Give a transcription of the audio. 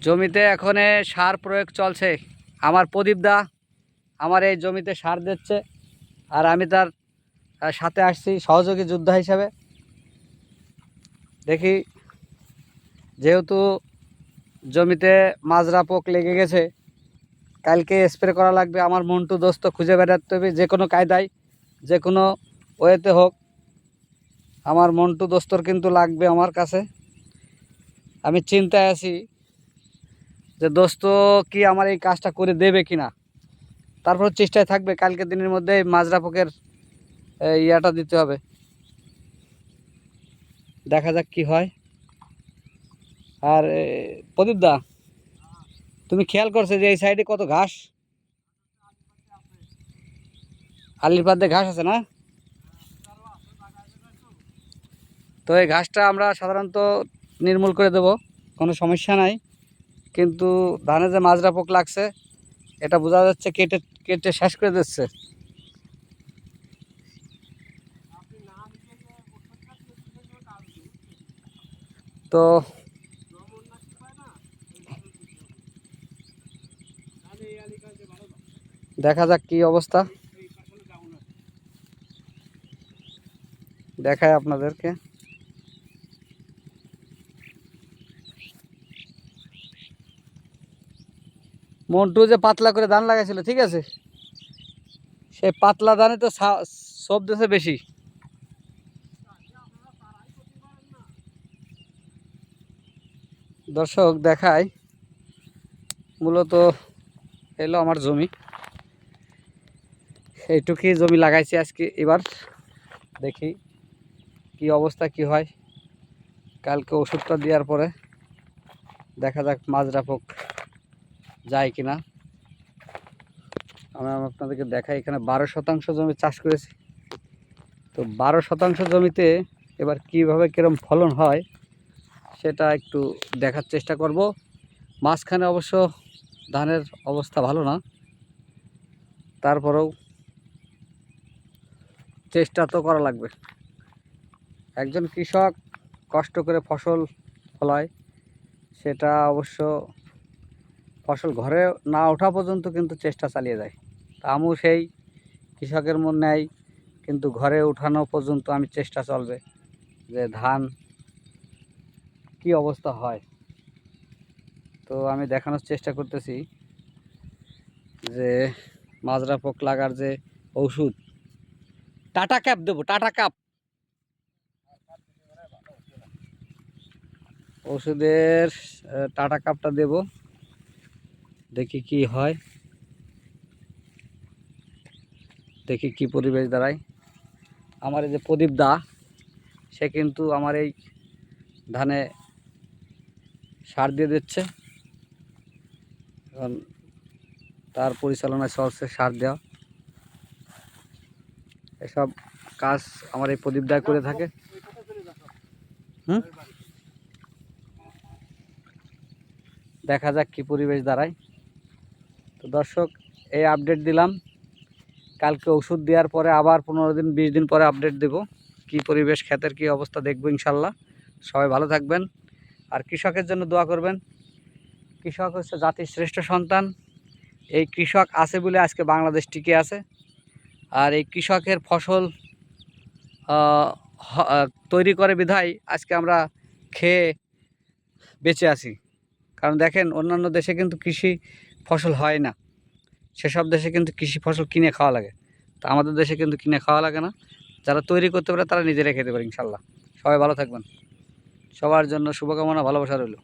জমিতে এখন সার প্রয়োগ চলছে। আমার প্রদীপ দা আমার এই জমিতে সার দিচ্ছে, আর আমি তার সাথে আসছি সহযোগী যোদ্ধা হিসাবে। দেখি, যেহেতু জমিতে মাজরা পোক লেগে গেছে, কালকে স্প্রে করা লাগবে। আমার মন্টু দোস্ত খুঁজে বেড়াতে হবে, যে কোনো কায়দায় যে কোনো ওয়েতে হোক। আমার মন্টু দোস্তর কিন্তু লাগবে আমার কাছে। আমি চিন্তায় আছি যে দোস্ত কি আমার এই কাজটা করে দেবে কিনা। তারপর চেষ্টায় থাকবে কালকে দিনের মধ্যে মাজরা পোকের ইয়াটা দিতে হবে। দেখা যাক কি হয়। আর প্রদীপ দা, তুমি খেয়াল করছো যে এই সাইডে কত ঘাস, আলির পাদ্দে ঘাস আছে না? তো এই ঘাসটা আমরা সাধারণত নির্মূল করে দেব, কোনো সমস্যা নাই। কিন্তু ধানে যে মাজরা পোক লাগছে এটা বোঝা যাচ্ছে, কেটে কেটে শেষ করে দিচ্ছে। তো দেখা যাক কি অবস্থা, দেখায় আপনাদেরকে। মন্টু যে পাতলা করে ধান লাগাইছিল, ঠিক আছে, সেই পাতলা ধানে তো সব দেশে বেশি। দর্শক দেখায়, মূলত এলো আমার জমি, এইটুকুই জমি লাগাইছি আজকে। এবার দেখি কি অবস্থা কি হয়। কালকে ওষুধটা দেওয়ার পরে দেখা যাক মাজরা পোক যায় কিনা। আমি আপনাদেরকে দেখাই, এখানে 12% জমি চাষ করেছি। তো 12% জমিতে এবার কিভাবে কিরম ফলন হয় সেটা একটু দেখার চেষ্টা করব। মাঝখানে অবশ্য ধানের অবস্থা ভালো না, তারপরেও চেষ্টা তো করা লাগবে। একজন কৃষক কষ্ট করে ফসল ফলায়, সেটা অবশ্য ফসল ঘরে না ওঠা পর্যন্ত কিন্তু চেষ্টা চালিয়ে যায়। তা আমিও সেই কৃষকের মন নেই, কিন্তু ঘরে উঠানো পর্যন্ত আমি চেষ্টা চলবে যে ধান কি অবস্থা হয়। তো আমি দেখানোর চেষ্টা করতেছি যে মাজরা পোক লাগার যে ওষুধ, টাটা ক্যাপ দেবো, টাটা ক্যাপ ওষুধের টাটা কাপটা দেব। দেখি কি হয়, দেখি কি পরিবেশ দাঁড়ায়। আমার এই যে প্রদীপ দা, সে কিন্তু আমার এই ধানে সার দিয়ে দিচ্ছে। এখন তার পরিচালনায় চলছে সার দেওয়া। এসব কাজ আমার এই প্রদীপ দা করে থাকে। দেখা যাক কি পরিবেশ দাঁড়ায়। তো দর্শক, এই আপডেট দিলাম। কালকে ওষুধ দেওয়ার পরে আবার 15 দিন 20 দিন পরে আপডেট দেব, কি পরিবেশ ক্ষেতের কি অবস্থা দেখবো ইনশাল্লাহ। সবাই ভালো থাকবেন, আর কৃষকের জন্য দোয়া করবেন। কৃষক হচ্ছে জাতির শ্রেষ্ঠ সন্তান। এই কৃষক আছে বলে আজকে বাংলাদেশ টিকে আছে। আর এই কৃষকের ফসল তৈরি করে বিধায় আজকে আমরা খেয়ে বেঁচে আছি। কারণ দেখেন, অন্যান্য দেশে কিন্তু কৃষি ফসল হয় না, সেসব দেশে কিন্তু কৃষি ফসল কিনে খাওয়া লাগে। তা আমাদের দেশে কিন্তু কিনে খাওয়া লাগে না। যারা তৈরি করতে পারে তারা নিজেরাই খেতে পারে ইনশাল্লাহ। সবাই ভালো থাকবেন, সবার জন্য শুভকামনা, ভালোবাসা রইল।